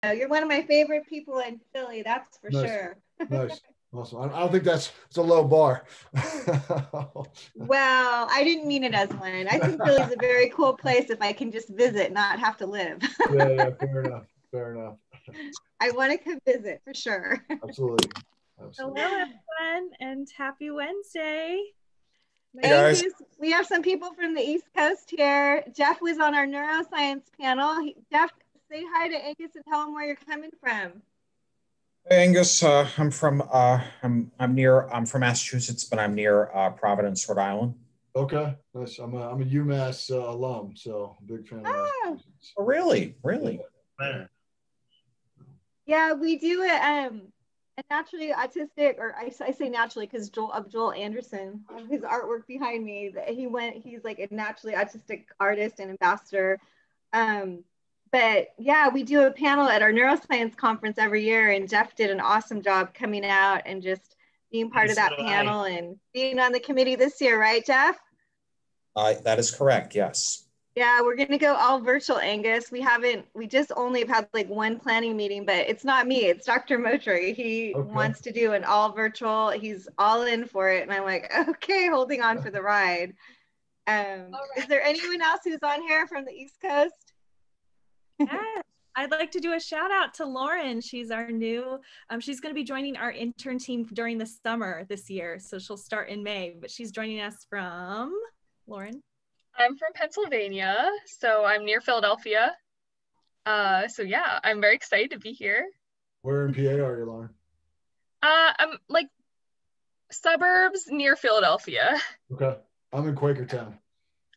You're one of my favorite people in Philly, that's for Nice. sure. Nice. Awesome. I don't think it's a low bar. Well, I didn't mean it as one. I think Philly's a very cool place if I can just visit, not have to live. Yeah, fair enough. Fair enough. I want to come visit for sure. Absolutely. Hello, everyone, and happy Wednesday. Hey, guys. Angus, we have some people from the East Coast here. Jeff was on our neuroscience panel. Jeff, say hi to Angus and tell him where you're coming from. Hey, Angus. I'm from Massachusetts, but I'm near Providence, Rhode Island. Okay, nice. I'm a UMass alum, so big fan of Massachusetts. Oh, really? Really? Yeah, we do it. A naturally autistic, or I say naturally because Joel Anderson, his artwork behind me, he's like a naturally autistic artist and ambassador. But yeah, we do a panel at our neuroscience conference every year, and Jeff did an awesome job coming out and just being part of that panel and being on the committee this year, right, Jeff? That is correct, yes. Yeah, we're gonna go all virtual, Angus. We just only have had like one planning meeting, but it's not me, it's Dr. Motri. He wants to do an all virtual, he's all in for it. And I'm like, okay, holding on for the ride. Is there anyone else who's on here from the East Coast? Yes, I'd like to do a shout out to Lauren. She's our new, she's gonna be joining our intern team during the summer this year. So she'll start in May, but she's joining us from, Lauren? I'm from Pennsylvania, so I'm near Philadelphia. So yeah, I'm very excited to be here. Where in PA are you, Lauren? I'm like suburbs near Philadelphia. Okay, I'm in Quakertown.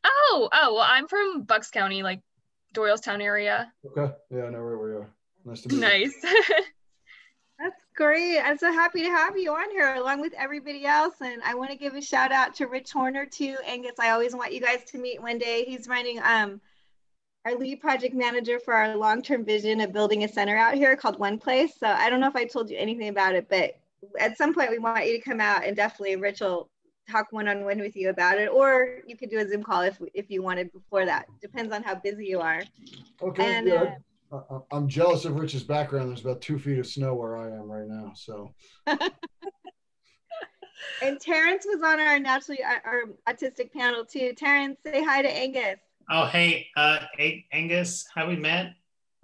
Oh, well, I'm from Bucks County, like Doylestown area. Okay, yeah, I know where we are. Nice to meet you. Nice. That's great. I'm so happy to have you on here along with everybody else. And I want to give a shout out to Rich Horner too. Angus, I always want you guys to meet one day. He's running our lead project manager for our long-term vision of building a center out here called One Place. So I don't know if I told you anything about it, but at some point we want you to come out, and definitely Rich will talk one-on-one with you about it, or you could do a Zoom call if you wanted before that. Depends on how busy you are. Okay, and, yeah. I'm jealous of Rich's background. There's about 2 feet of snow where I am right now. So. And Terrence was on our autistic panel too. Terrence, say hi to Angus. Oh, hey, Angus, have we met?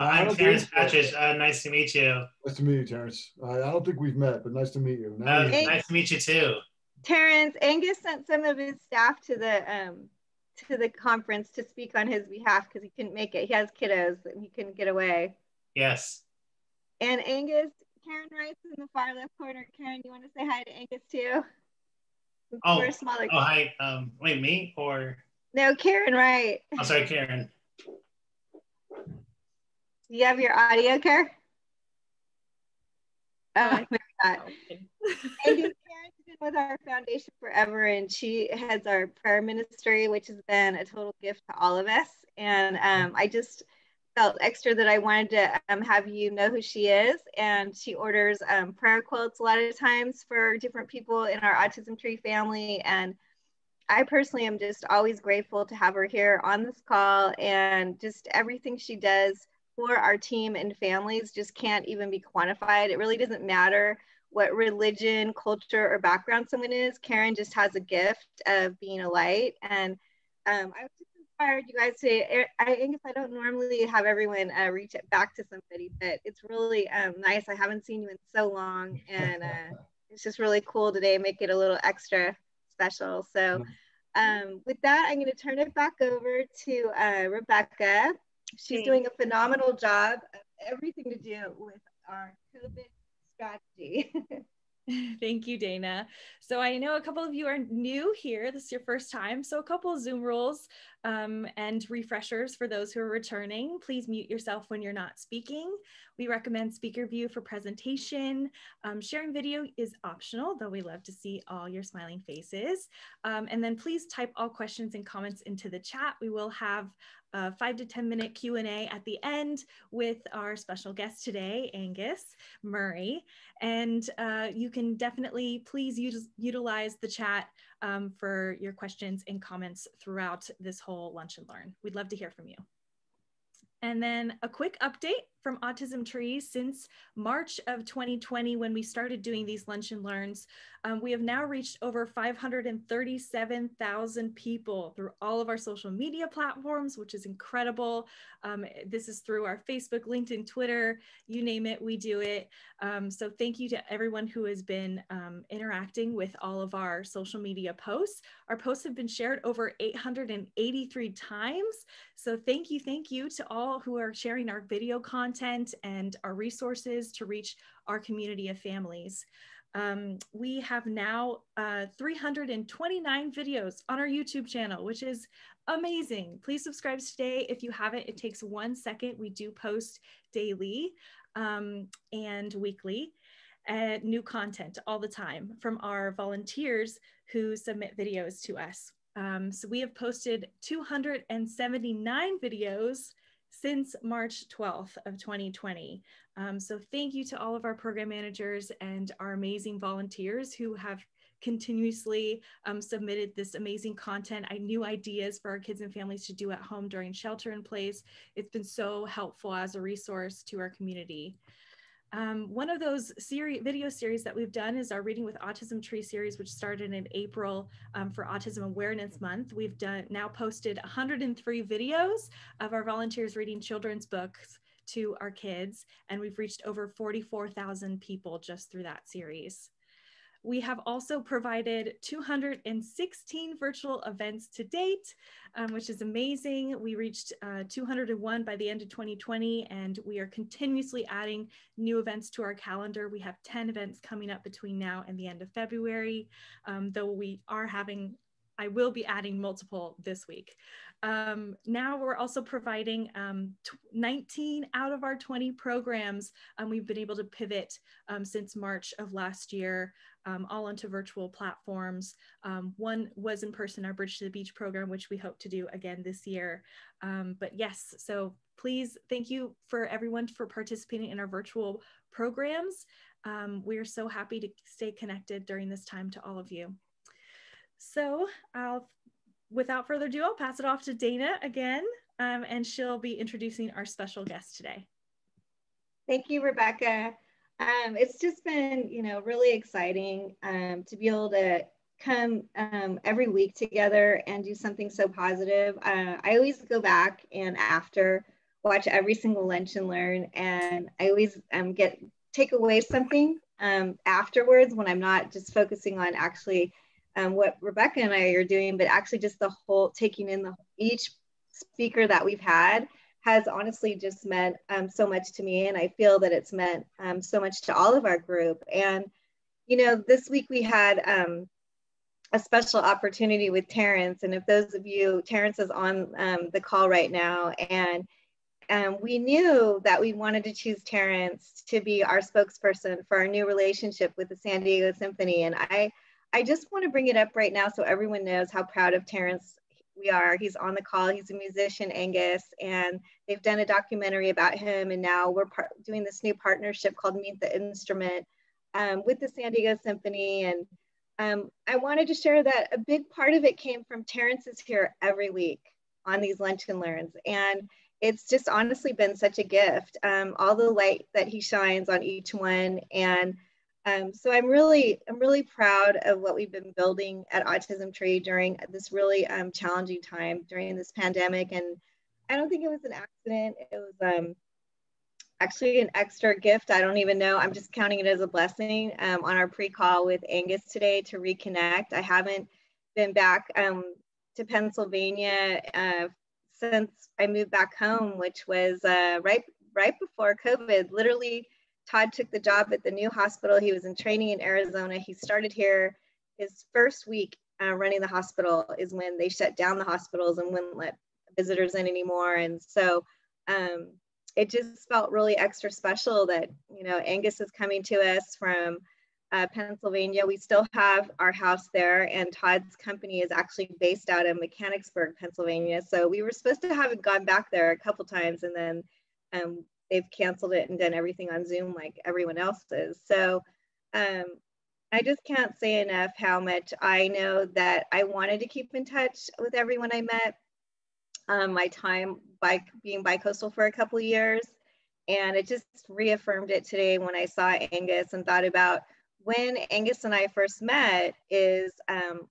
I'm Terrence Patches. Nice to meet you. Nice to meet you, Terrence. I don't think we've met, but nice to meet you. Nice to meet you too. Terrence, Angus sent some of his staff to the conference to speak on his behalf because he couldn't make it. He has kiddos and he couldn't get away. Yes. And Angus, Karen Wright's in the far left corner. Karen, you want to say hi to Angus too? Oh, hi. Wait, me or? No, Karen Wright. Oh, sorry, Karen. Do you have your audio, Karen? Oh, maybe not. Angus, Karen's been with our foundation forever, and she heads our prayer ministry, which has been a total gift to all of us. And I just felt extra that I wanted to have you know who she is. And she orders prayer quotes a lot of times for different people in our Autism Tree family. And I personally am just always grateful to have her here on this call, and just everything she does for our team and families just can't even be quantified. It really doesn't matter what religion, culture, or background someone is. Karen just has a gift of being a light. And I was just inspired, you guys, to, Angus, I don't normally have everyone reach it back to somebody, but it's really nice. I haven't seen you in so long, and it's just really cool today, make it a little extra special. So with that, I'm going to turn it back over to Rebecca. She's doing a phenomenal job of everything to do with our COVID strategy. Thank you, Dana. So I know a couple of you are new here. This is your first time. So a couple of Zoom rules and refreshers for those who are returning. Please mute yourself when you're not speaking. We recommend speaker view for presentation. Sharing video is optional, though we love to see all your smiling faces. And then please type all questions and comments into the chat. We will have a 5 to 10 minute Q&A at the end with our special guest today, Angus Murray. And you can definitely please utilize the chat for your questions and comments throughout this whole Lunch and Learn. We'd love to hear from you. And then a quick update from Autism Tree since March of 2020, when we started doing these Lunch and Learns. We have now reached over 537,000 people through all of our social media platforms, which is incredible. This is through our Facebook, LinkedIn, Twitter, you name it, we do it. So thank you to everyone who has been interacting with all of our social media posts. Our posts have been shared over 883 times. So thank you to all who are sharing our video content and our resources to reach our community of families. We have now 329 videos on our YouTube channel, which is amazing. Please subscribe today if you haven't. It takes 1 second. We do post daily and weekly new content all the time from our volunteers who submit videos to us. So we have posted 279 videos since March 12th of 2020. So thank you to all of our program managers and our amazing volunteers who have continuously submitted this amazing content, new ideas for our kids and families to do at home during shelter in place. It's been so helpful as a resource to our community. One of those video series that we've done is our Reading with Autism Tree series, which started in April for Autism Awareness Month. We've now posted 103 videos of our volunteers reading children's books to our kids, and we've reached over 44,000 people just through that series. We have also provided 216 virtual events to date, which is amazing. We reached 201 by the end of 2020, and we are continuously adding new events to our calendar. We have 10 events coming up between now and the end of February, though I will be adding multiple this week. Now we're also providing 19 out of our 20 programs. We've been able to pivot since March of last year, all onto virtual platforms. One was in person, our Bridge to the Beach program, which we hope to do again this year. But yes, so please, thank you for everyone for participating in our virtual programs. We are so happy to stay connected during this time to all of you. So without further ado, I'll pass it off to Dana again, and she'll be introducing our special guest today. Thank you, Rebecca. It's just been, really exciting to be able to come every week together and do something so positive. I always go back and watch every single Lunch and Learn, and I always take away something afterwards when I'm not just focusing on actually what Rebecca and I are doing, but actually just the whole taking in each speaker that we've had has honestly just meant so much to me. And I feel that it's meant so much to all of our group. And, this week we had a special opportunity with Terrence. And if those of you, Terrence is on the call right now, and we knew that we wanted to choose Terrence to be our spokesperson for our new relationship with the San Diego Symphony. And I just want to bring it up right now so everyone knows how proud of Terrence we are. He's on the call. He's a musician, Angus, and they've done a documentary about him. And now we're doing this new partnership called Meet the Instrument with the San Diego Symphony. And I wanted to share that a big part of it came from Terrence is here every week on these Lunch and Learns. And it's just honestly been such a gift. All the light that he shines on each one. And so I'm really proud of what we've been building at Autism Tree during this really challenging time during this pandemic. And I don't think it was an accident. It was actually an extra gift. I don't even know. I'm just counting it as a blessing on our pre-call with Angus today to reconnect. I haven't been back to Pennsylvania since I moved back home, which was right before COVID. Literally, Todd took the job at the new hospital. He was in training in Arizona. He started here. His first week running the hospital is when they shut down the hospitals and wouldn't let visitors in anymore. And so it just felt really extra special that, Angus is coming to us from Pennsylvania. We still have our house there, and Todd's company is actually based out of Mechanicsburg, Pennsylvania. So we were supposed to have gone back there a couple times, and then they've canceled it and done everything on Zoom like everyone else is. So I just can't say enough how much I know that I wanted to keep in touch with everyone I met. My time being bicoastal for a couple of years. And it just reaffirmed it today when I saw Angus and thought about when Angus and I first met is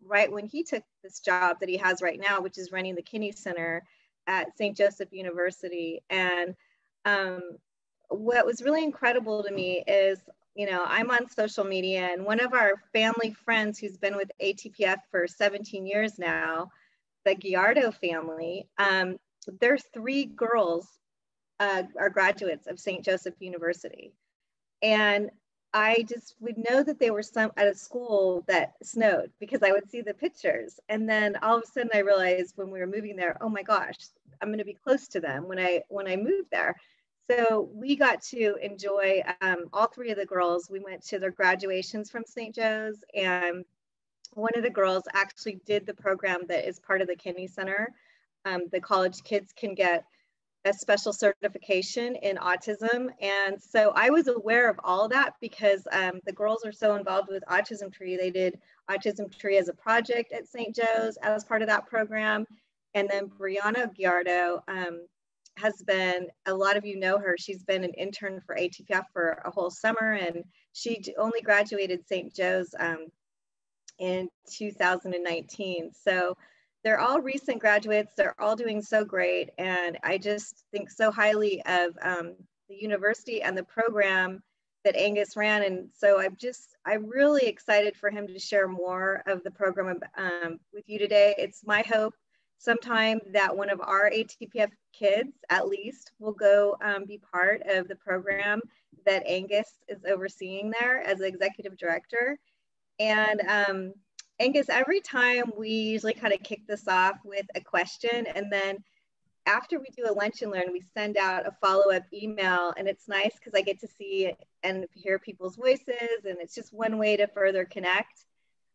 right when he took this job that he has right now, which is running the Kinney Center at St. Joseph University. And what was really incredible to me is, you know, I'm on social media, and one of our family friends who's been with ATPF for 17 years now, the Giardo family, their 3 girls are graduates of St. Joseph University. And I just would know that they were some at a school that snowed because I would see the pictures. And then all of a sudden I realized when we were moving there, oh my gosh, I'm going to be close to them when I moved there. So we got to enjoy all 3 of the girls. We went to their graduations from St. Joe's, and one of the girls actually did the program that is part of the Kinney Center. The college kids can get a special certification in autism. And so I was aware of all that because the girls are so involved with Autism Tree. They did Autism Tree as a project at St. Joe's as part of that program. And then Brianna Giardo has been, a lot of you know her, she's been an intern for ATPF for a whole summer, and she only graduated St. Joe's in 2019. So they're all recent graduates. They're all doing so great. And I just think so highly of the university and the program that Angus ran. And so I'm really excited for him to share more of the program with you today. It's my hope sometime that one of our ATPF kids, at least, will go be part of the program that Angus is overseeing there as executive director. And Angus, every time we usually kind of kick this off with a question, and then after we do a lunch and learn, we send out a follow-up email, and it's nice because I get to see and hear people's voices, and it's just one way to further connect.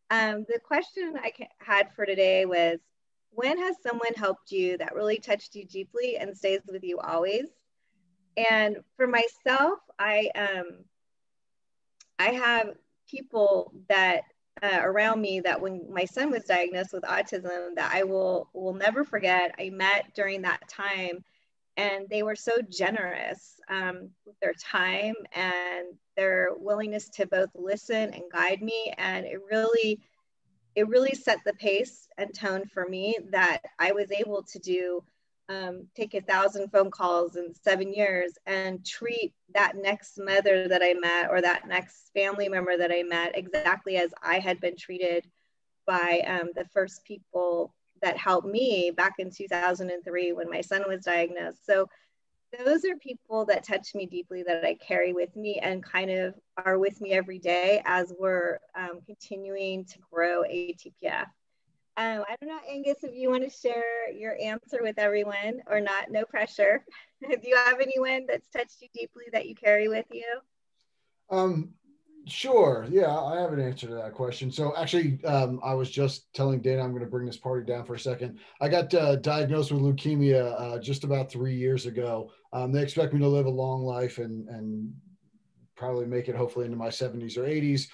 The question I had for today was, when has someone helped you that really touched you deeply and stays with you always? And for myself, I have people that around me that when my son was diagnosed with autism that I will never forget. I met during that time, and they were so generous with their time and their willingness to both listen and guide me. And it really set the pace and tone for me that I was able to do take 1,000 phone calls in 7 years and treat that next mother that I met or that next family member that I met exactly as I had been treated by the first people that helped me back in 2003 when my son was diagnosed. So those are people that touch me deeply that I carry with me and kind of are with me every day as we're continuing to grow ATPF. I don't know, Angus, if you want to share your answer with everyone or not, no pressure. Do you have anyone that's touched you deeply that you carry with you? Sure. Yeah, I have an answer to that question. So actually, I was just telling Dana I'm going to bring this party down for a second. I got diagnosed with leukemia just about 3 years ago. They expect me to live a long life and probably make it hopefully into my 70s or 80s.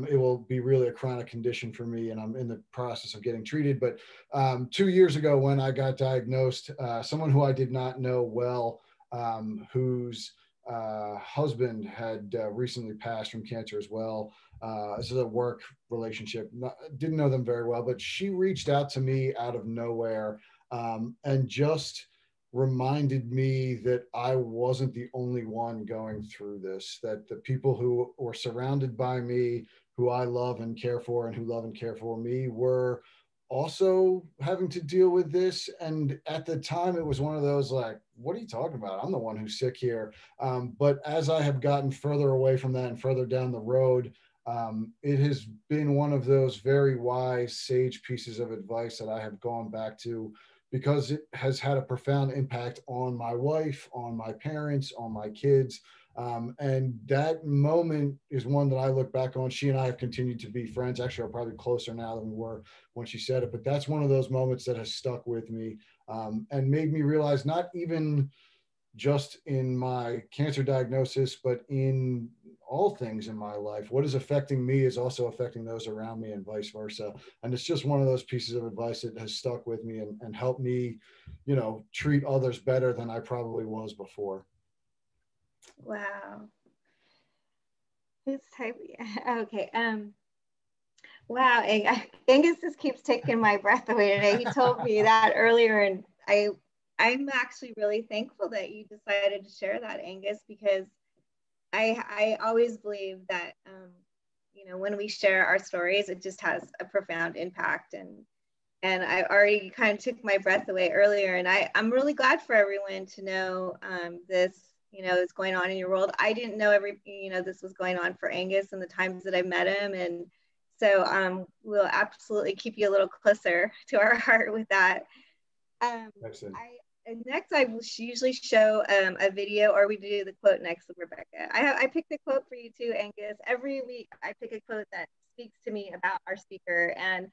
It will be really a chronic condition for me, and I'm in the process of getting treated. But 2 years ago when I got diagnosed, someone who I did not know well, whose husband had recently passed from cancer as well. This is a work relationship. Didn't know them very well, but she reached out to me out of nowhere and just reminded me that I wasn't the only one going through this, that the people who were surrounded by me, who I love and care for and who love and care for me, were also having to deal with this. And at the time it was one of those like, what are you talking about? I'm the one who's sick here. But as I have gotten further away from that and further down the road, it has been one of those very wise, sage pieces of advice that I have gone back to, because it has had a profound impact on my wife, on my parents, on my kids. And that moment is one that I look back on. She and I have continued to be friends. Actually, are probably closer now than we were when she said it. But that's one of those moments that has stuck with me and made me realize, not even just in my cancer diagnosis, but in all things in my life, what is affecting me is also affecting those around me and vice versa. And it's just one of those pieces of advice that has stuck with me and helped me, treat others better than I probably was before. Wow. Who's typing? Okay. Wow. Angus just keeps taking my breath away today. He told me that earlier, and I'm actually really thankful that you decided to share that, Angus, because I always believe that you know, when we share our stories, it just has a profound impact. And I already kind of took my breath away earlier, and I'm really glad for everyone to know this, you know, is going on in your world. I didn't know this was going on for Angus in the times that I met him, and so we'll absolutely keep you a little closer to our heart with that. Excellent. Next, I will usually show a video, or we do the quote next with Rebecca. I picked a quote for you too, Angus. Every week, I pick a quote that speaks to me about our speaker. And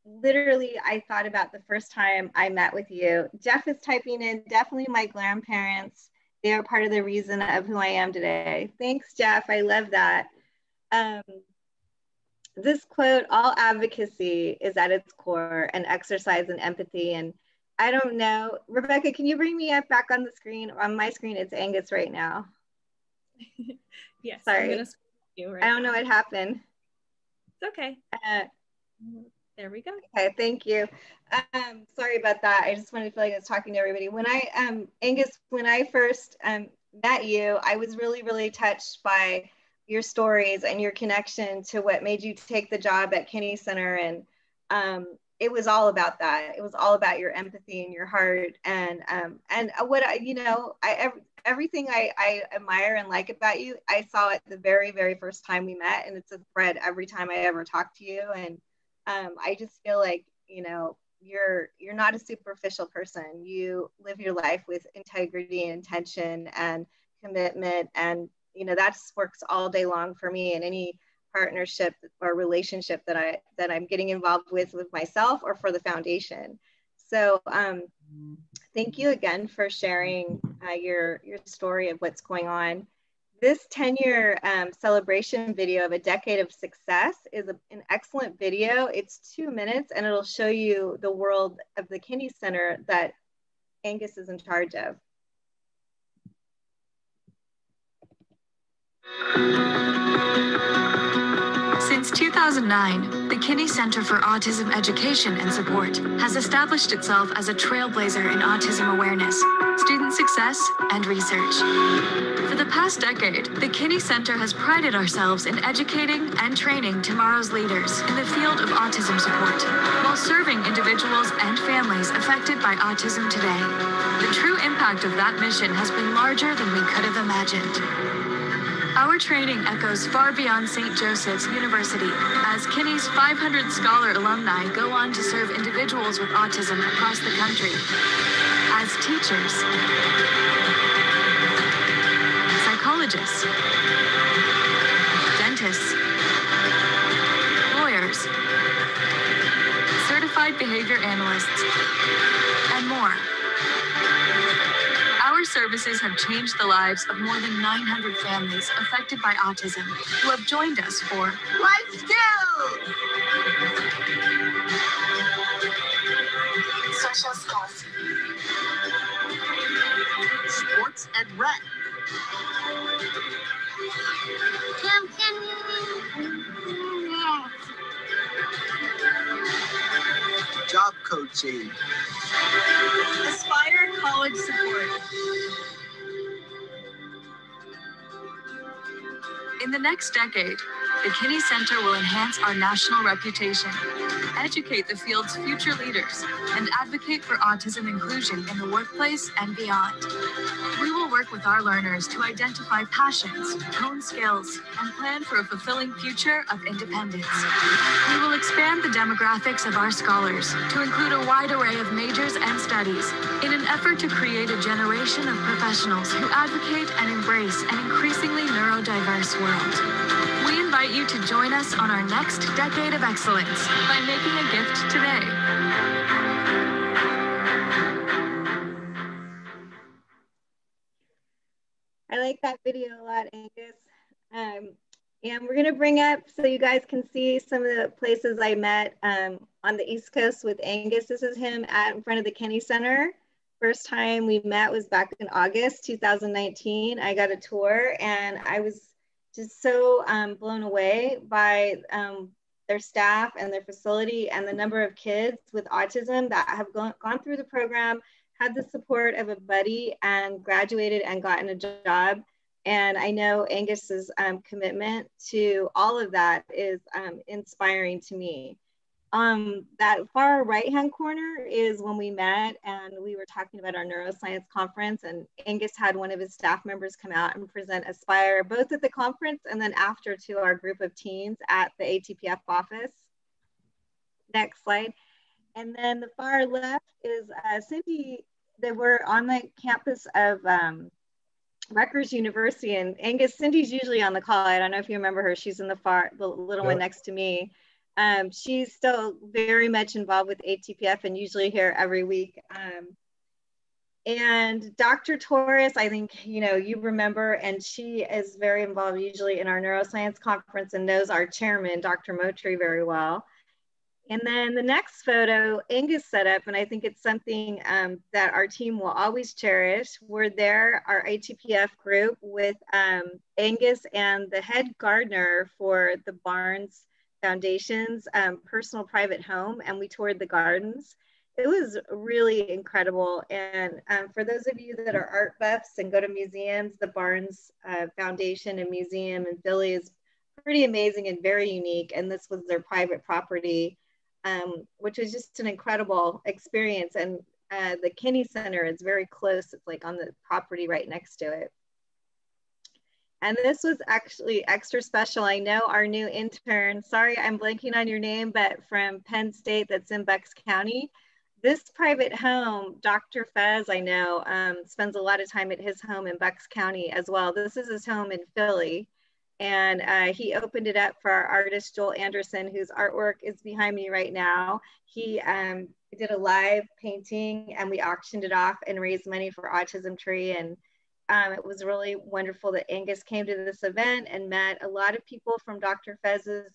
literally, I thought about the first time I met with you. Jeff is typing in, definitely my grandparents. They are part of the reason of who I am today. Thanks, Jeff. I love that. This quote, all advocacy is at its core an exercise in empathy. And I don't know, Rebecca, can you bring me up back on the screen? On my screen, it's Angus right now. Yes. Sorry. Right I don't know what happened. It's okay. There we go. Okay, thank you. Sorry about that. I just wanted to feel like I was talking to everybody. When Angus, when I first met you, I was really, really touched by your stories and your connection to what made you take the job at Kinney Center. And it was all about that. It was all about your empathy and your heart. And what everything I admire and like about you, I saw it the very, very first time we met, and it's a thread every time I ever talk to you. And I just feel like, you know, you're not a superficial person. You live your life with integrity and intention and commitment, and you know, that works all day long for me in any partnership or relationship that I'm getting involved with myself or for the foundation. So thank you again for sharing your story of what's going on. This 10-year celebration video of a decade of success is an excellent video. It's 2 minutes, and it'll show you the world of the Kinney Center that Angus is in charge of. Since 2009, the Kinney Center for Autism Education and Support has established itself as a trailblazer in autism awareness, student success, and research. For the past decade, the Kinney Center has prided ourselves in educating and training tomorrow's leaders in the field of autism support, while serving individuals and families affected by autism today. The true impact of that mission has been larger than we could have imagined. Our training echoes far beyond St. Joseph's University, as Kinney's 500 scholar alumni go on to serve individuals with autism across the country as teachers, psychologists, dentists, lawyers, certified behavior analysts, and more. Our services have changed the lives of more than 900 families affected by autism who have joined us for life skills, social skills, sports and rec, job coaching, Aspire college support. In the next decade, the Kinney Center will enhance our national reputation, educate the field's future leaders, and advocate for autism inclusion in the workplace and beyond. We will work with our learners to identify passions, hone skills, and plan for a fulfilling future of independence. We will expand the demographics of our scholars to include a wide array of majors and studies in an effort to create a generation of professionals who advocate and embrace an increasingly neurodiverse world. We invite you to join us on our next decade of excellence by making a gift today. I like that video a lot, Angus. And we're gonna bring up so you guys can see some of the places I met on the East Coast with Angus. This is him in front of the Kinney Center first time we met was back in August 2019. I got a tour and I was just so blown away by their staff and their facility and the number of kids with autism that have gone through the program, had the support of a buddy, and graduated and gotten a job. And I know Angus's commitment to all of that is inspiring to me. That far right-hand corner is when we met and we were talking about our neuroscience conference, and Angus had one of his staff members come out and present Aspire, both at the conference and then after to our group of teens at the ATPF office. Next slide. And then the far left is Cindy. They were on the campus of Rutgers University, and Angus, Cindy's usually on the call. I don't know if you remember her. She's in the little one next to me. She's still very much involved with ATPF and usually here every week. And Dr. Torres, I think, you remember, and she is very involved usually in our neuroscience conference and knows our chairman, Dr. Motri, very well. And then the next photo, Angus set up, and I think it's something that our team will always cherish. We're there, our ATPF group, with Angus and the head gardener for the Barnes Foundation's personal private home, and we toured the gardens. It was really incredible. And for those of you that are art buffs and go to museums, the Barnes Foundation and Museum in Philly is pretty amazing and very unique. And this was their private property, which was just an incredible experience. And the Kinney Center is very close. It's like on the property right next to it. And this was actually extra special. I know our new intern, sorry, I'm blanking on your name, but from Penn State, that's in Bucks County. This private home, Dr. Fez, I know, spends a lot of time at his home in Bucks County as well. This is his home in Philly. And he opened it up for our artist, Joel Anderson, whose artwork is behind me right now. He did a live painting and we auctioned it off and raised money for Autism Tree. And it was really wonderful that Angus came to this event and met a lot of people from Dr. Fez's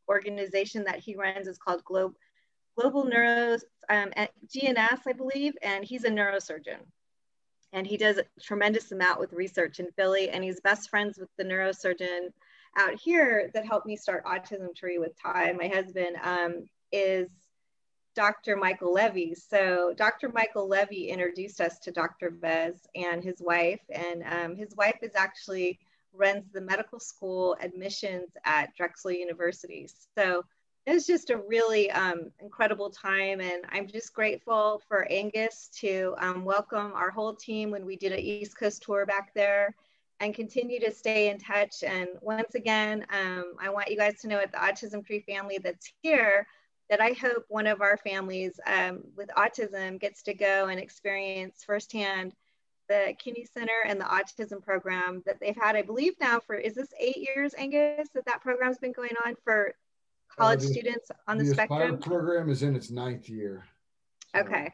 organization that he runs. Is called Global Neuro, GNS, I believe, and he's a neurosurgeon. And he does a tremendous amount with research in Philly, and he's best friends with the neurosurgeon out here that helped me start Autism Tree with Ty, my husband, is Dr. Michael Levy. So Dr. Michael Levy introduced us to Dr. Vez and his wife, and his wife is actually runs the medical school admissions at Drexel University. So it was just a really incredible time, and I'm just grateful for Angus to welcome our whole team when we did an East Coast tour back there, and continue to stay in touch. And once again, I want you guys to know, at the Autism Tree family that's here, that I hope one of our families with autism gets to go and experience firsthand the Kinney Center and the autism program that they've had, I believe now for, is this 8 years, Angus, that program's been going on for college students on the spectrum? The program is in its 9th year. So, okay,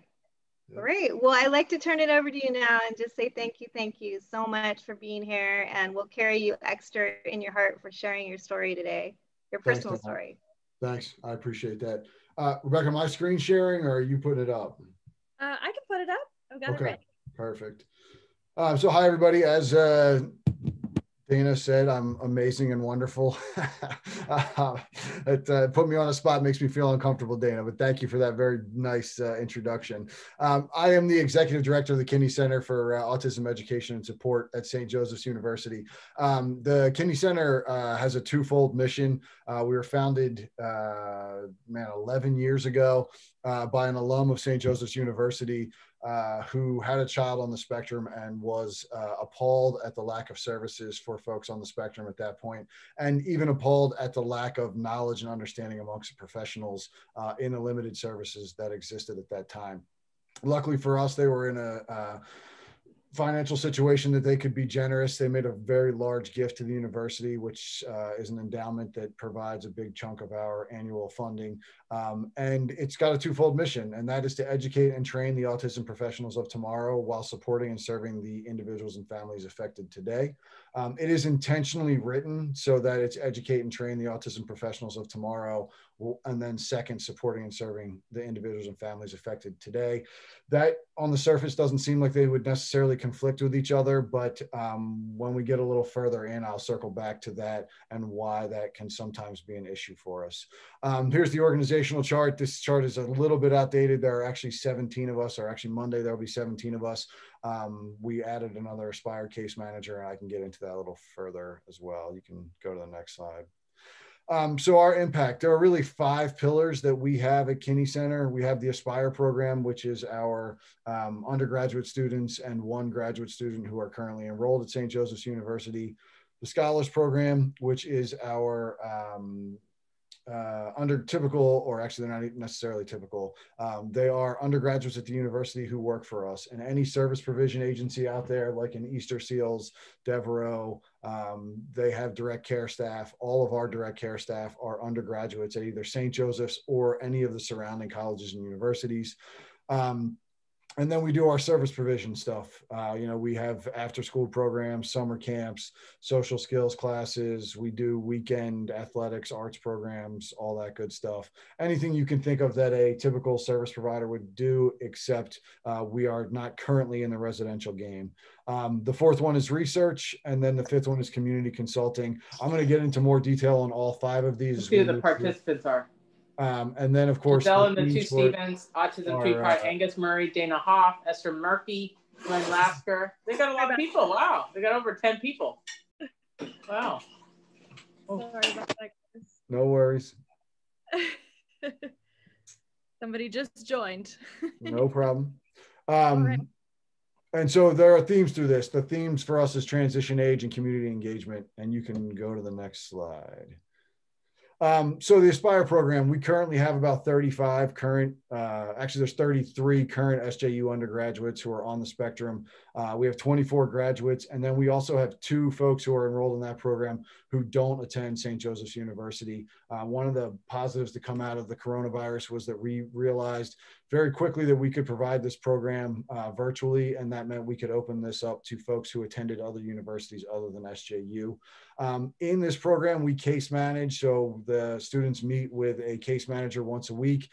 yeah. Great. Well, I'd like to turn it over to you now and just say thank you so much for being here, and we'll carry you extra in your heart for sharing your story today, your personal story. Thanks, I appreciate that. Rebecca, am I screen sharing or are you putting it up? I can put it up. I've got it ready. Perfect. So hi everybody, as Dana said, I'm amazing and wonderful. It put me on a spot, makes me feel uncomfortable, Dana, but thank you for that very nice introduction. I am the executive director of the Kinney Center for Autism Education and Support at St. Joseph's University. The Kinney Center has a twofold mission. We were founded, 11 years ago by an alum of St. Joseph's University who had a child on the spectrum and was appalled at the lack of services for folks on the spectrum at that point, and even appalled at the lack of knowledge and understanding amongst the professionals in the limited services that existed at that time. Luckily for us, they were in financial situation that they could be generous. They made a very large gift to the university, which is an endowment that provides a big chunk of our annual funding. And it's got a twofold mission, and that is to educate and train the autism professionals of tomorrow while supporting and serving the individuals and families affected today. It is intentionally written so that it's educate and train the autism professionals of tomorrow, and then second, supporting and serving the individuals and families affected today. That on the surface doesn't seem like they would necessarily conflict with each other, but when we get a little further in, I'll circle back to that and why that can sometimes be an issue for us. Here's the organizational chart. This chart is a little bit outdated. There are actually 17 of us, or actually Monday, there'll be 17 of us. We added another Aspire case manager, and I can get into that a little further as well. You can go to the next slide. So our impact, there are really 5 pillars that we have at Kinney Center. We have the Aspire program, which is our undergraduate students and 1 graduate student who are currently enrolled at St. Joseph's University. The Scholars program, which is our under typical, or actually they're not necessarily typical. They are undergraduates at the university who work for us, and any service provision agency out there, like in Easter Seals, Devereaux, they have direct care staff. All of our direct care staff are undergraduates at either St. Joseph's or any of the surrounding colleges and universities. And then we do our service provision stuff. We have after school programs, summer camps, social skills classes. We do weekend athletics, arts programs, all that good stuff. Anything you can think of that a typical service provider would do, except we are not currently in the residential game. The 4th one is research, and then the 5th one is community consulting. I'm going to get into more detail on all 5 of these. Let's see who the participants are. And then, of course, Giselle and the 2 Stevens, Autism Tree Pride, Angus Murray, Dana Hoff, Esther Murphy, Glenn Lasker. They got a lot of people. Wow. They got over 10 people. Wow. Oh. Sorry about that. No worries. Somebody just joined. No problem. Right. And so there are themes through this. The themes for us is transition age and community engagement. And you can go to the next slide. So the Aspire program, we currently have about 35 current, actually there's 33 current SJU undergraduates who are on the spectrum. We have 24 graduates, and then we also have 2 folks who are enrolled in that program who don't attend St. Joseph's University. One of the positives to come out of the coronavirus was that we realized very quickly that we could provide this program virtually, and that meant we could open this up to folks who attended other universities other than SJU. In this program, we case manage, so the students meet with a case manager once a week,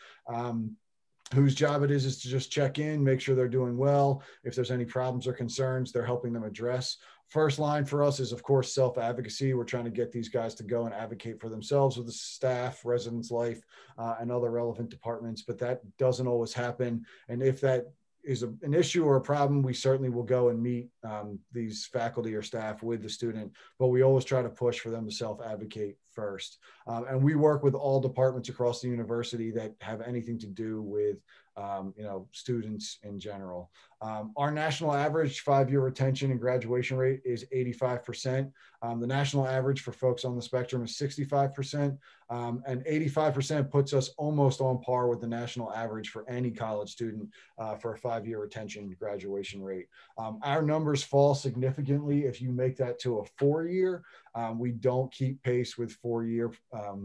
whose job it is to just check in, make sure they're doing well. If there's any problems or concerns, they're helping them address. First line for us is, of course, self-advocacy. We're trying to get these guys to go and advocate for themselves with the staff, residence life, and other relevant departments, but that doesn't always happen. And if that is an issue or a problem, we certainly will go and meet these faculty or staff with the student, but we always try to push for them to self-advocate first. And we work with all departments across the university that have anything to do with students in general. Our national average 5-year retention and graduation rate is 85%. The national average for folks on the spectrum is 65%, and 85% puts us almost on par with the national average for any college student for a 5-year retention graduation rate. Our numbers fall significantly if you make that to a 4-year. We don't keep pace with 4-year,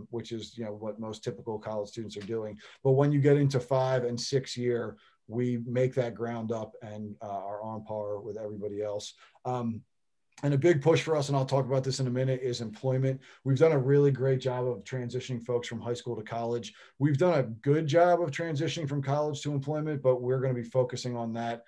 which is what most typical college students are doing. But when you get into 5 and 6 year, we make that ground up and are on par with everybody else. And a big push for us, and I'll talk about this in a minute, is employment. We've done a really great job of transitioning folks from high school to college. We've done a good job of transitioning from college to employment, but we're going to be focusing on that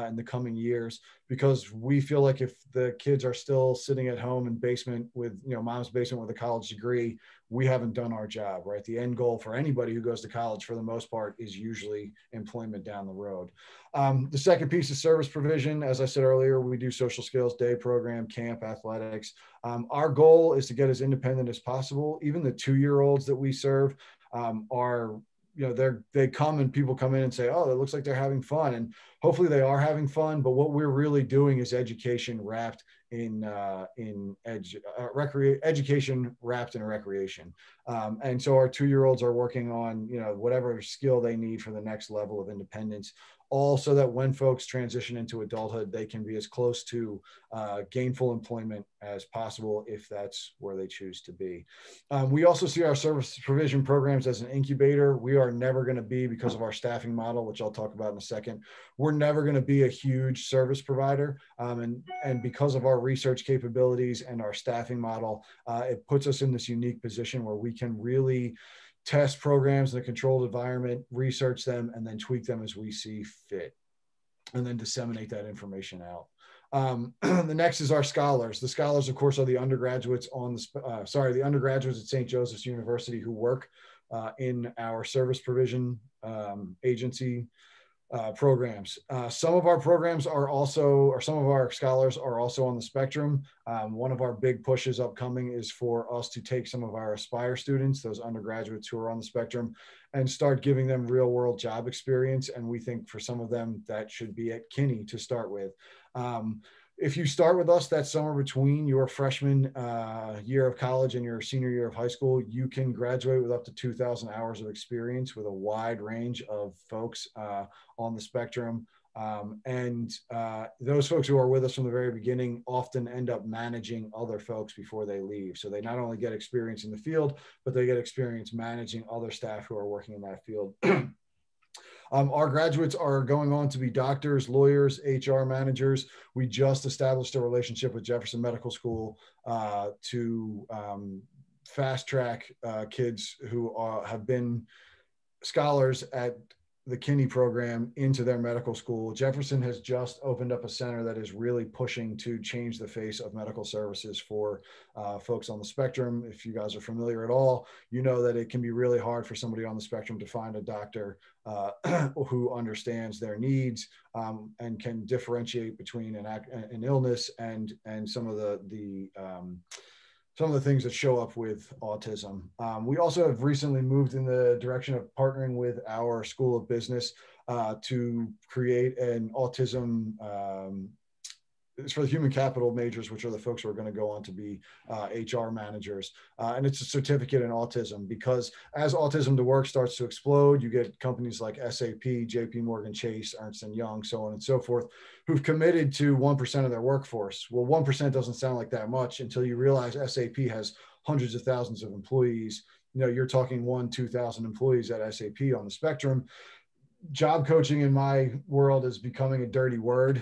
in the coming years, because we feel like if the kids are still sitting at home in basement with, mom's basement with a college degree, we haven't done our job, right? The end goal for anybody who goes to college, for the most part, is usually employment down the road. The second piece is service provision. As I said earlier, we do social skills day program, camp, athletics. Our goal is to get as independent as possible. Even the 2-year-olds that we serve are, they come and people come in and say, oh, it looks like they're having fun. And hopefully they are having fun. But what we're really doing is education wrapped in education wrapped in recreation. And so our 2-year-olds are working on, whatever skill they need for the next level of independence. all so that when folks transition into adulthood, they can be as close to gainful employment as possible if that's where they choose to be. We also see our service provision programs as an incubator. We are never going to be, because of our staffing model, which I'll talk about in a second, we're never going to be a huge service provider. And because of our research capabilities and our staffing model, it puts us in this unique position where we can really test programs in a controlled environment, research them, and then tweak them as we see fit, and then disseminate that information out. The next is our scholars. The scholars, of course, are the undergraduates the undergraduates at St. Joseph's University who work in our service provision agency programs. Some of our programs are also, or some of our scholars are also on the spectrum. One of our big pushes upcoming is for us to take some of our Aspire students, those undergraduates who are on the spectrum, and start giving them real world job experience. And we think for some of them that should be at Kinney to start with. If you start with us that summer between your freshman year of college and your senior year of high school, you can graduate with up to 2,000 hours of experience with a wide range of folks on the spectrum. Those folks who are with us from the very beginning often end up managing other folks before they leave. So they not only get experience in the field, but they get experience managing other staff who are working in that field. Our graduates are going on to be doctors, lawyers, HR managers. We just established a relationship with Jefferson Medical School to fast track kids who have been scholars at the Kinney program into their medical school. Jefferson has just opened up a center that is really pushing to change the face of medical services for folks on the spectrum. If you guys are familiar at all, you know that it can be really hard for somebody on the spectrum to find a doctor who understands their needs and can differentiate between an illness and some of the things that show up with autism. We also have recently moved in the direction of partnering with our School of Business to create an autism, it's for the human capital majors, which are the folks who are going to go on to be HR managers. And it's a certificate in autism, because as autism to work starts to explode, you get companies like SAP, JP Morgan Chase, Ernst & Young, so on and so forth, who've committed to 1% of their workforce. Well, 1% doesn't sound like that much until you realize SAP has hundreds of thousands of employees. You know, you're talking 2,000 employees at SAP on the spectrum. Job coaching in my world is becoming a dirty word.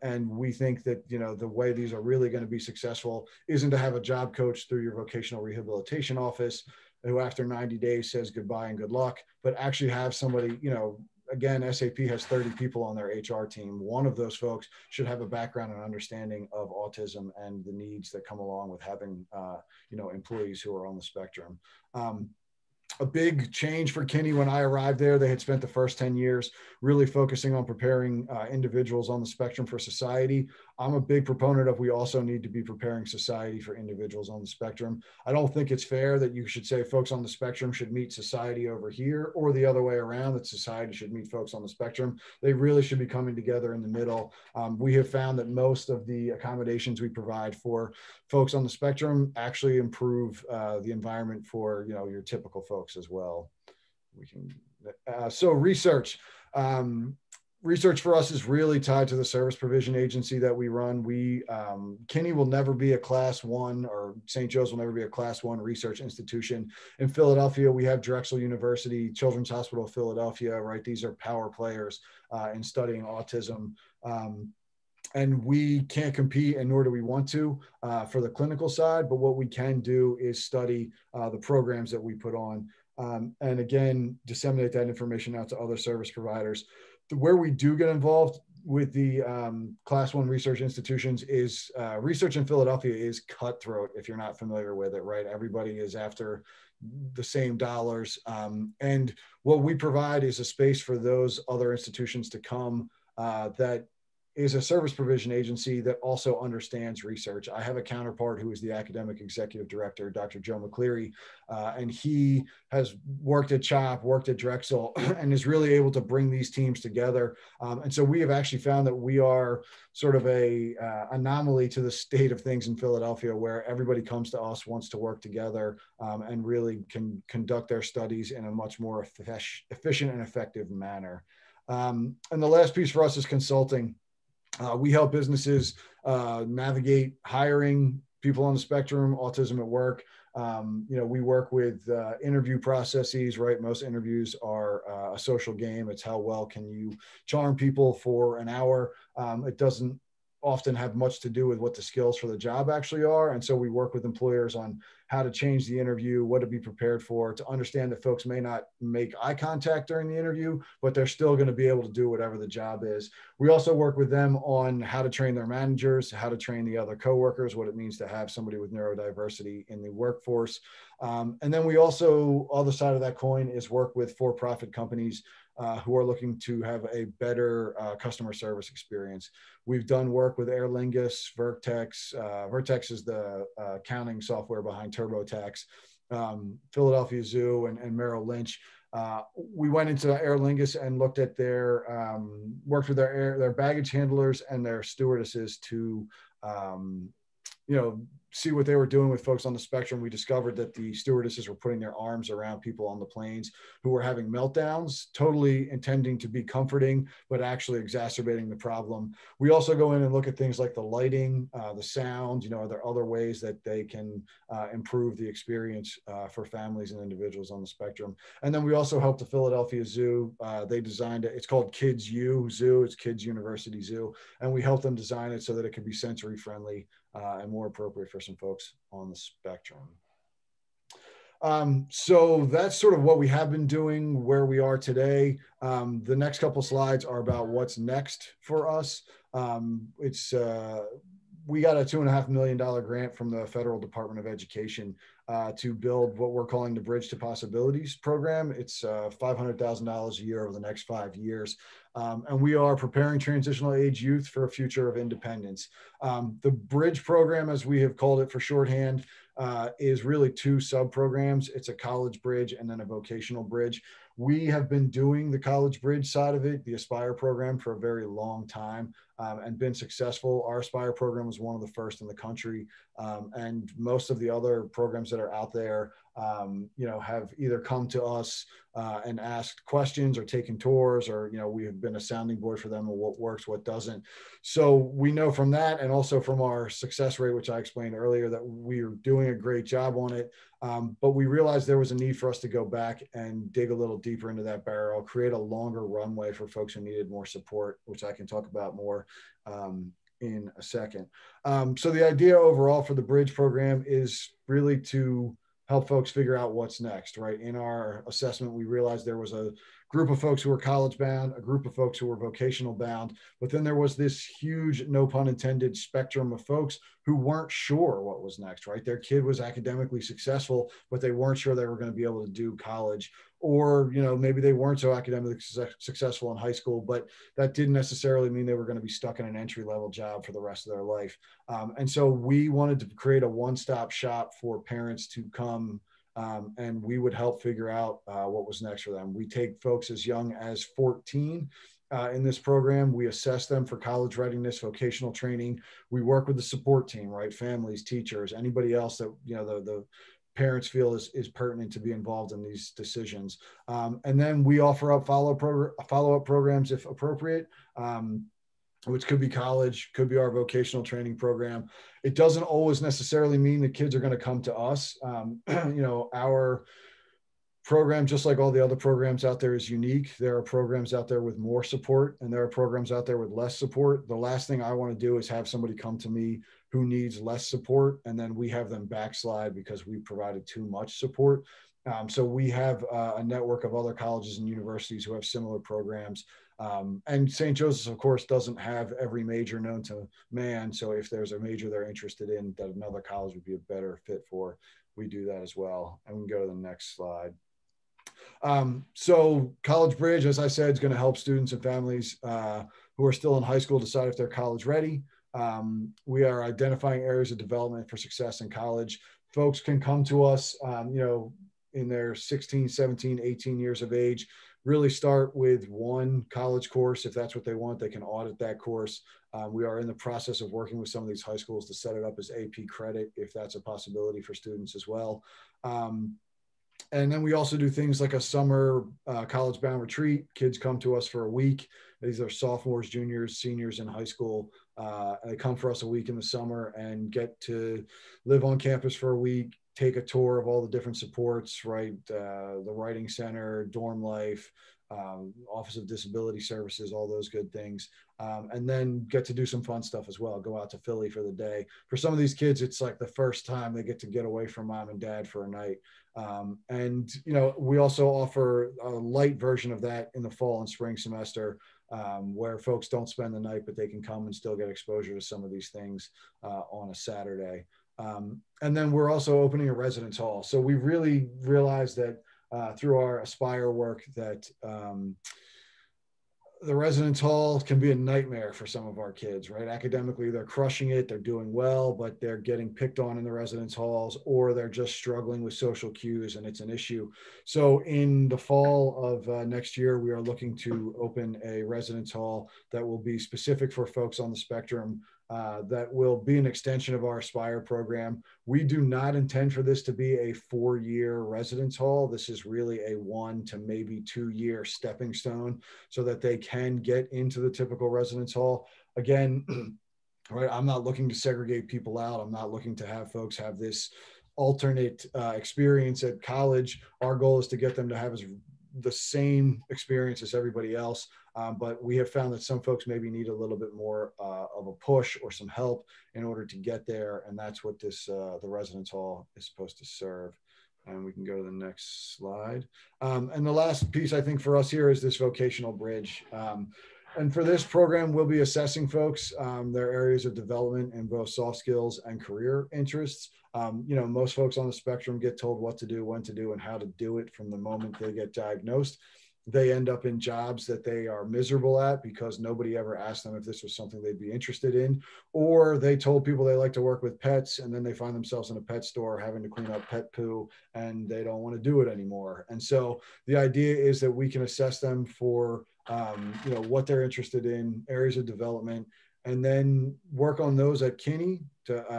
And we think that, you know, the way these are really going to be successful isn't to have a job coach through your vocational rehabilitation office who after 90 days says goodbye and good luck, but actually have somebody, you know, again, SAP has 30 people on their HR team. One of those folks should have a background and understanding of autism and the needs that come along with having, you know, employees who are on the spectrum. A big change for Kinney when I arrived there, they had spent the first 10 years really focusing on preparing individuals on the spectrum for society. I'm a big proponent of we also need to be preparing society for individuals on the spectrum. I don't think it's fair that you should say folks on the spectrum should meet society over here, or the other way around, that society should meet folks on the spectrum. They really should be coming together in the middle. We have found that most of the accommodations we provide for folks on the spectrum actually improve the environment for, you know, your typical folks as well. We can so research. Research for us is really tied to the service provision agency that we run. Kinney will never be a class 1, or St. Joe's will never be a class 1 research institution. In Philadelphia, we have Drexel University, Children's Hospital of Philadelphia, right? These are power players in studying autism. And we can't compete, and nor do we want to for the clinical side, but what we can do is study the programs that we put on. And again, disseminate that information out to other service providers. Where we do get involved with the class 1 research institutions is research in Philadelphia is cutthroat if you're not familiar with it, right? Everybody is after the same dollars. And what we provide is a space for those other institutions to come that is a service provision agency that also understands research. I have a counterpart who is the academic executive director, Dr. Joe McCleary, and he has worked at CHOP, worked at Drexel, and is really able to bring these teams together. And so we have actually found that we are sort of a anomaly to the state of things in Philadelphia, where everybody comes to us, wants to work together, and really can conduct their studies in a much more efficient and effective manner. And the last piece for us is consulting. We help businesses navigate hiring people on the spectrum, autism at work. We work with interview processes, right? Most interviews are a social game. It's how well can you charm people for an hour. It doesn't often have much to do with what the skills for the job actually are. And so we work with employers on how to change the interview, what to be prepared for, to understand that folks may not make eye contact during the interview, but they're still going to be able to do whatever the job is. We also work with them on how to train their managers, how to train the other coworkers, what it means to have somebody with neurodiversity in the workforce. And then we also, other side of that coin is work with for-profit companies who are looking to have a better customer service experience. We've done work with Aer Lingus, Vertex. Vertex is the accounting software behind TurboTax, Philadelphia Zoo, and Merrill Lynch. We went into Aer Lingus and looked at worked with their baggage handlers and their stewardesses to see what they were doing with folks on the spectrum. We discovered that the stewardesses were putting their arms around people on the planes who were having meltdowns, totally intending to be comforting, but actually exacerbating the problem. We also go in and look at things like the lighting, the sound, are there other ways that they can improve the experience for families and individuals on the spectrum. And then we also helped the Philadelphia Zoo. They designed it. It's called Kids U Zoo. It's Kids University Zoo. And we helped them design it so that it could be sensory friendly and more appropriate for some folks on the spectrum. So that's sort of what we have been doing, where we are today. The next couple slides are about what's next for us. We got a $2.5 million grant from the Federal Department of Education to build what we're calling the Bridge to Possibilities program. It's $500,000 a year over the next 5 years. And we are preparing transitional age youth for a future of independence. The Bridge program, as we have called it for shorthand, is really two sub-programs. It's a college bridge and then a vocational bridge. We have been doing the college bridge side of it, the Aspire program, for a very long time and been successful. Our Aspire program was one of the first in the country. And most of the other programs that are out there, have either come to us and asked questions or taken tours, or, we have been a sounding board for them on what works, what doesn't. So we know from that, and also from our success rate, which I explained earlier, that we are doing a great job on it. But we realized there was a need for us to go back and dig a little deeper into that barrel, create a longer runway for folks who needed more support, which I can talk about more in a second. So the idea overall for the Bridge program is really to help folks figure out what's next, right? In our assessment, we realized there was a group of folks who were college bound, a group of folks who were vocational bound, but then there was this huge, no pun intended, spectrum of folks who weren't sure what was next, right? Their kid was academically successful, but they weren't sure they were going to be able to do college. Or, maybe they weren't so academically successful in high school, but that didn't necessarily mean they were going to be stuck in an entry-level job for the rest of their life. And so we wanted to create a one-stop shop for parents to come and we would help figure out what was next for them. We take folks as young as 14 in this program. We assess them for college readiness, vocational training. We work with the support team, right? Families, teachers, anybody else that, the parents feel is pertinent to be involved in these decisions. And then we offer up follow-up programs if appropriate, which could be college, could be our vocational training program. It doesn't always necessarily mean the kids are going to come to us. Our program, just like all the other programs out there, is unique. There are programs out there with more support and there are programs out there with less support. The last thing I want to do is have somebody come to me who needs less support and then we have them backslide because we provided too much support. So we have a network of other colleges and universities who have similar programs. And St. Joseph's, of course, doesn't have every major known to man. So if there's a major they're interested in that another college would be a better fit for, we do that as well. And we can go to the next slide. So College Bridge, as I said, is going to help students and families who are still in high school decide if they're college ready. We are identifying areas of development for success in college. Folks can come to us, in their 16, 17, 18 years of age, really start with one college course. If that's what they want, they can audit that course. We are in the process of working with some of these high schools to set it up as AP credit, if that's a possibility for students as well. And then we also do things like a summer college-bound retreat. Kids come to us for a week. These are sophomores, juniors, seniors in high school. They come for us a week in the summer and get to live on campus for a week, take a tour of all the different supports, right? The Writing Center, dorm life, Office of Disability Services, all those good things. And then get to do some fun stuff as well. Go out to Philly for the day. For some of these kids, it's like the first time they get to get away from mom and dad for a night. And, you know, we also offer a light version of that in the fall and spring semester, where folks don't spend the night, but they can come and still get exposure to some of these things on a Saturday. And then we're also opening a residence hall. So we really realized that through our Aspire work that the residence hall can be a nightmare for some of our kids, right? Academically, they're crushing it, they're doing well, but they're getting picked on in the residence halls, or they're just struggling with social cues and it's an issue. So in the fall of next year, we are looking to open a residence hall that will be specific for folks on the spectrum, that will be an extension of our Aspire program. We do not intend for this to be a 4-year residence hall. This is really a 1 to maybe 2-year stepping stone so that they can get into the typical residence hall. Again, right, I'm not looking to segregate people out. I'm not looking to have folks have this alternate experience at college. Our goal is to get them to have the same experience as everybody else. But we have found that some folks maybe need a little bit more of a push or some help in order to get there. And that's what this, the residence hall is supposed to serve. And we can go to the next slide. And the last piece I think for us here is this vocational bridge. And for this program, we'll be assessing folks, their areas of development in both soft skills and career interests. You know, most folks on the spectrum get told what to do, when to do, and how to do it from the moment they get diagnosed. They end up in jobs that they are miserable at because nobody ever asked them if this was something they'd be interested in, or they told people they like to work with pets and then they find themselves in a pet store having to clean up pet poo and they don't want to do it anymore. And so the idea is that we can assess them for you know, what they're interested in, areas of development, and then work on those at Kinney,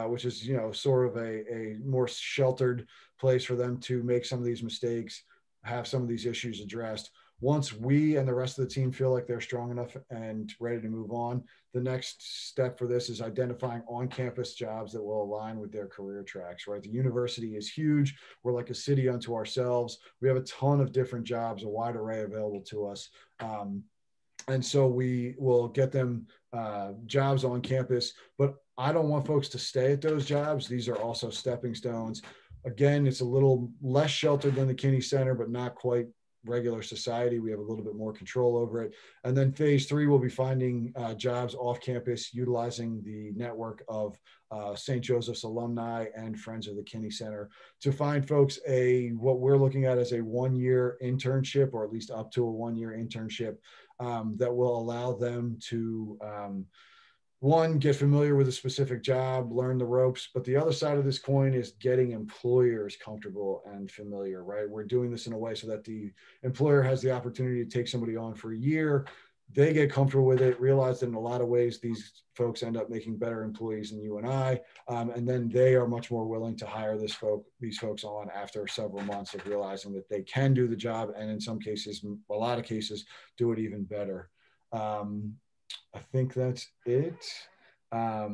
which is, you know, sort of a more sheltered place for them to make some of these mistakes, have some of these issues addressed. Once we and the rest of the team feel like they're strong enough and ready to move on, the next step for this is identifying on-campus jobs that will align with their career tracks, right? The university is huge. We're like a city unto ourselves. We have a ton of different jobs, a wide array available to us. And so we will get them jobs on campus, but I don't want folks to stay at those jobs. These are also stepping stones. Again, it's a little less sheltered than the Kinney Center, but not quite regular society. We have a little bit more control over it. And then phase 3 will be finding jobs off campus, utilizing the network of St. Joseph's alumni and friends of the Kinney Center to find folks what we're looking at as a 1-year internship, or at least up to a 1-year internship that will allow them to one, get familiar with a specific job, learn the ropes. But the other side of this coin is getting employers comfortable and familiar, right? We're doing this in a way so that the employer has the opportunity to take somebody on for a year. They get comfortable with it, realize that in a lot of ways, these folks end up making better employees than you and I. And then they are much more willing to hire these folks on after several months of realizing that they can do the job. And in some cases, a lot of cases, do it even better. I think that's it. I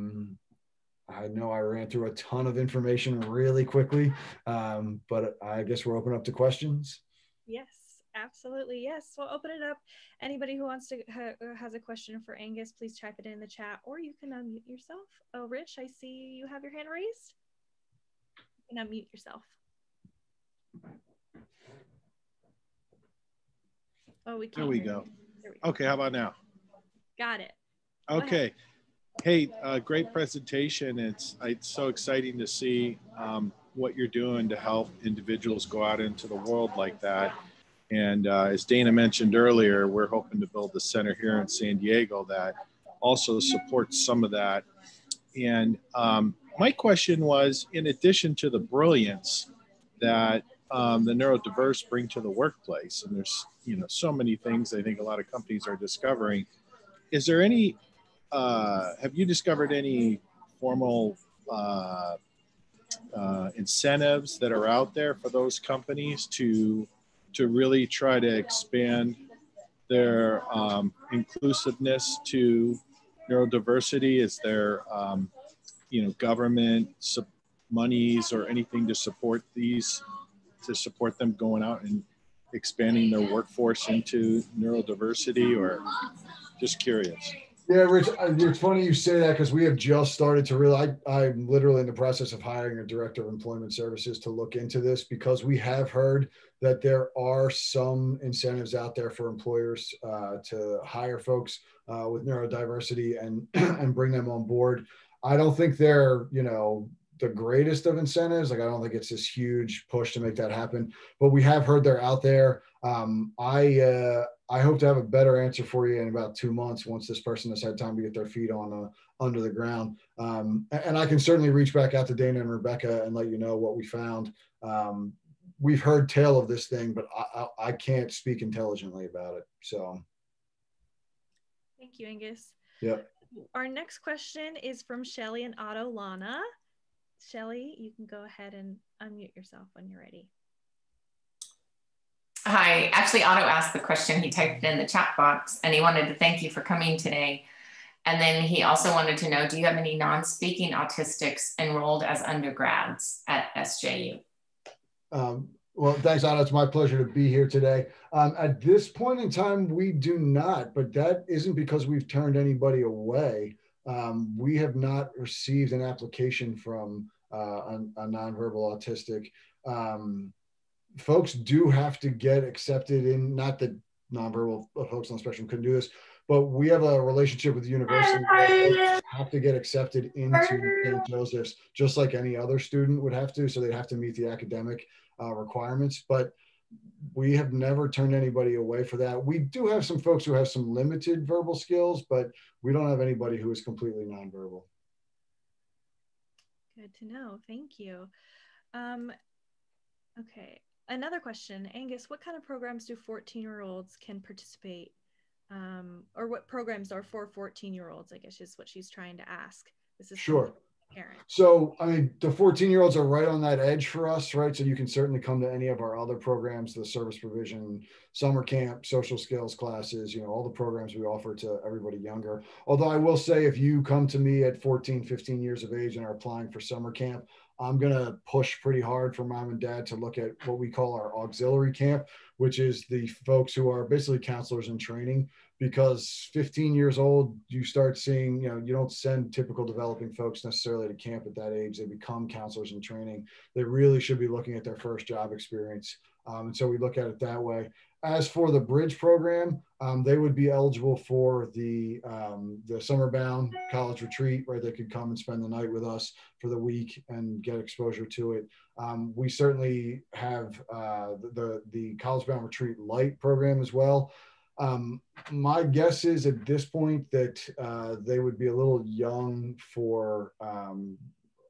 know I ran through a ton of information really quickly, but I guess we're open up to questions. Yes, absolutely. Yes, we'll open it up. Anybody who wants to has a question for Angus, please type it in the chat, or you can unmute yourself. Oh, Rich, I see you have your hand raised. You can unmute yourself. Oh, we can't. There we go. Okay, how about now? Got it. Okay. Hey, great presentation. It's so exciting to see what you're doing to help individuals go out into the world like that. And as Dana mentioned earlier, we're hoping to build a center here in San Diego that also supports some of that. And my question was, in addition to the brilliance that the neurodiverse bring to the workplace, and there's so many things I think a lot of companies are discovering, is there any, have you discovered any formal incentives that are out there for those companies to really try to expand their inclusiveness to neurodiversity? Is there, government monies or anything to support them going out and expanding their workforce into neurodiversity, or just curious? Yeah, Rich, it's funny you say that because we have just started to realize I'm literally in the process of hiring a director of employment services to look into this, because we have heard that there are some incentives out there for employers to hire folks with neurodiversity and and bring them on board. I don't think they're, the greatest of incentives. Like, I don't think it's this huge push to make that happen, but we have heard they're out there. I hope to have a better answer for you in about 2 months once this person has had time to get their feet on under the ground. And I can certainly reach back out to Dana and Rebecca and let you know what we found. We've heard tale of this thing, but I can't speak intelligently about it. So. Thank you, Angus. Yep. Our next question is from Shelly and Otto Lana. Shelly, you can go ahead and unmute yourself when you're ready. Hi, actually Otto asked the question, he typed it in the chat box, and he wanted to thank you for coming today. And then he also wanted to know, do you have any non-speaking autistics enrolled as undergrads at SJU? Well, thanks, Otto. It's my pleasure to be here today. At this point in time, we do not, but that isn't because we've turned anybody away. We have not received an application from a nonverbal autistic. Folks do have to get accepted in, not that nonverbal folks on the spectrum couldn't do this, but we have a relationship with the university where folks have to get accepted into St. Joseph's just like any other student would have to. So they'd have to meet the academic requirements, but we have never turned anybody away for that. We do have some folks who have some limited verbal skills, but we don't have anybody who is completely nonverbal. Good to know. Thank you. Okay. Another question, Angus, what kind of programs do 14-year-olds can participate? Or what programs are for 14-year-olds, I guess is what she's trying to ask. This is sure. Parent. So, I mean, the 14-year-olds are right on that edge for us, right? So you can certainly come to any of our other programs, the service provision, summer camp, social skills classes, all the programs we offer to everybody younger. Although I will say, if you come to me at 14, 15 years of age and are applying for summer camp, I'm going to push pretty hard for mom and dad to look at what we call our auxiliary camp, which is the folks who are basically counselors in training. Because 15 years old, you start seeing, you don't send typical developing folks necessarily to camp at that age. They become counselors in training. They really should be looking at their first job experience. And so we look at it that way. As for the Bridge program, they would be eligible for the summer-bound college retreat, right? They could come and spend the night with us for the week and get exposure to it. We certainly have the college-bound retreat light program as well. My guess is at this point that they would be a little young for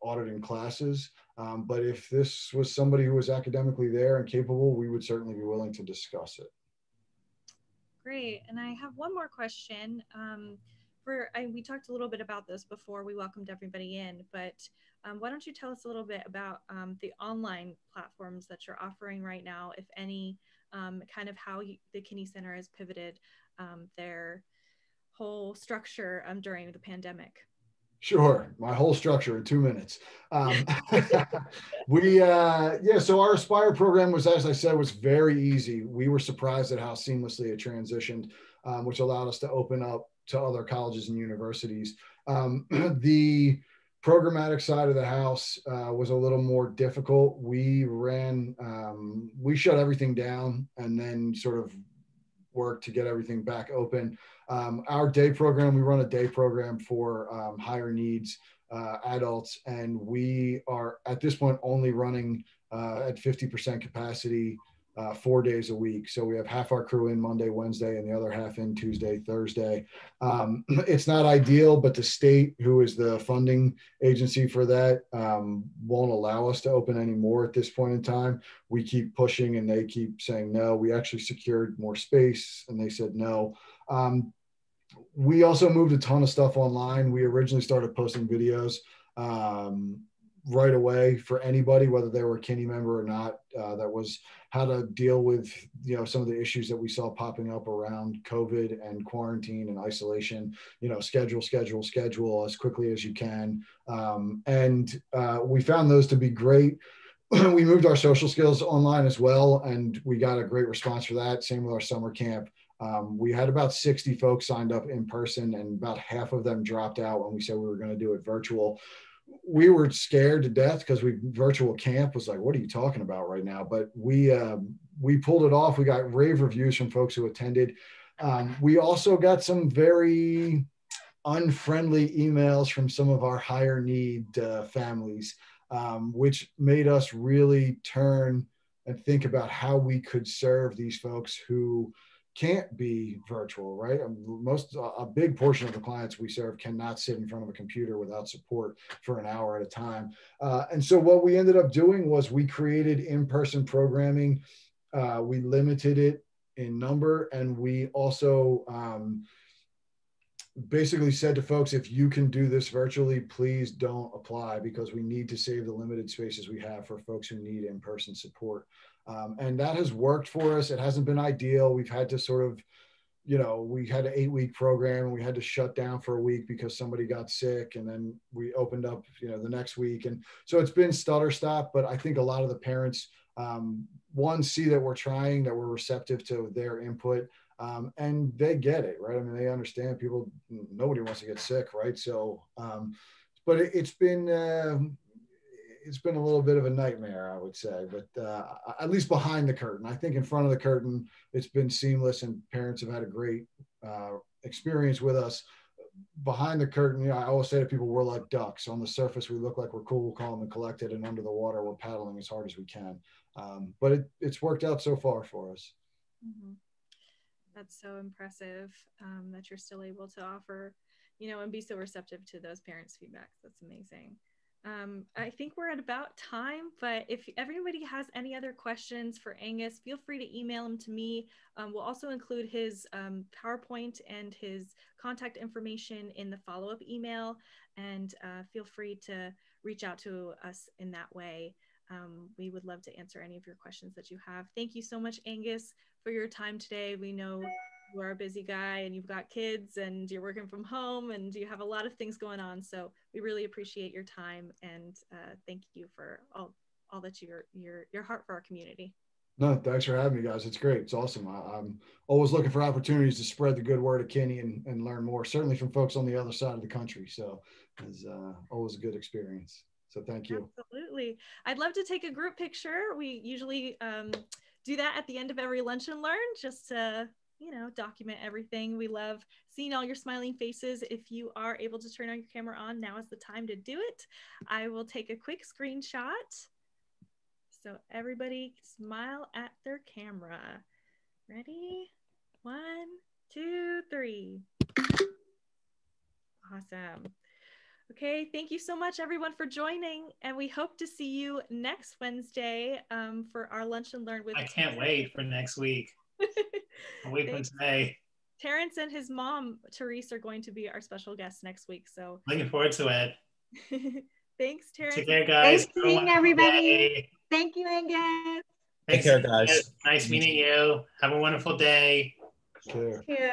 auditing classes. But if this was somebody who was academically there and capable, we would certainly be willing to discuss it. Great. And I have one more question. We talked a little bit about this before we welcomed everybody in, but why don't you tell us a little bit about the online platforms that you're offering right now, if any, kind of how the Kinney Center has pivoted their whole structure during the pandemic. Sure, my whole structure in 2 minutes. So our Aspire program was, as I said, was very easy. We were surprised at how seamlessly it transitioned, which allowed us to open up to other colleges and universities. The programmatic side of the house was a little more difficult. We shut everything down and then sort of worked to get everything back open. Our day program, we run a day program for higher needs adults, and we are at this point only running at 50% capacity 4 days a week. So we have half our crew in Monday, Wednesday, and the other half in Tuesday, Thursday. It's not ideal, but the state, who is the funding agency for that, won't allow us to open any more at this point in time. We keep pushing and they keep saying no. We actually secured more space and they said no. We also moved a ton of stuff online. We originally started posting videos right away for anybody, whether they were a Kinney member or not. That was how to deal with, you know, some of the issues that we saw popping up around COVID and quarantine and isolation. You know, schedule as quickly as you can. We found those to be great. We moved our social skills online as well, and we got a great response for that. Same with our summer camp. We had about 60 folks signed up in person, and about half of them dropped out when we said we were going to do it virtual. We were scared to death because virtual camp was like, what are you talking about right now? But we pulled it off. We got rave reviews from folks who attended. We also got some very unfriendly emails from some of our higher need families, which made us really turn and think about how we could serve these folks who can't be virtual, right? A big portion of the clients we serve cannot sit in front of a computer without support for an hour at a time. And so what we ended up doing was we created in-person programming. We limited it in number, and we also basically said to folks, if you can do this virtually, please don't apply, because we need to save the limited spaces we have for folks who need in-person support. And that has worked for us. It hasn't been ideal. We've had to sort of, you know, we had an 8-week program and we had to shut down for a week because somebody got sick, and then we opened up, you know, the next week. And so it's been stutter stop, but I think a lot of the parents, one, see that we're trying, that we're receptive to their input, and they get it, right? I mean, they understand nobody wants to get sick, right? So, but it's been a little bit of a nightmare, I would say, but at least behind the curtain. I think in front of the curtain, it's been seamless, and parents have had a great experience with us. Behind the curtain, you know, I always say to people, we're like ducks. On the surface, we look like we're cool, calm, and collected, and under the water, we're paddling as hard as we can. But it's worked out so far for us. Mm-hmm. That's so impressive that you're still able to offer, you know, and be so receptive to those parents' feedbacks. That's amazing. I think we're at about time, but if everybody has any other questions for Angus, feel free to email them to me. We'll also include his PowerPoint and his contact information in the follow-up email, and feel free to reach out to us in that way. We would love to answer any of your questions that you have. Thank you so much, Angus, for your time today. We know you are a busy guy and you've got kids and you're working from home and you have a lot of things going on. So we really appreciate your time, and thank you for all that your heart for our community. No, thanks for having me, guys. It's great. It's awesome. I'm always looking for opportunities to spread the good word of Kinney and learn more, certainly from folks on the other side of the country. So it's always a good experience. So thank you. Absolutely. I'd love to take a group picture. We usually do that at the end of every Lunch and Learn, just to, you know, document everything. We love seeing all your smiling faces. If you are able to turn on your camera on, now is the time to do it. I will take a quick screenshot. So everybody smile at their camera. Ready? 1, 2, 3. Awesome. Okay, thank you so much, everyone, for joining, and we hope to see you next Wednesday for our Lunch and Learn with. I can't wait for next week. I'll wait for today. Terrence and his mom, Therese, are going to be our special guests next week. So looking forward to it. Thanks, Terrence. Take care, guys. Thanks for seeing everybody. Thank you, Angus. Take care, guys. Nice meeting you. Have a wonderful day. Sure. Thank you.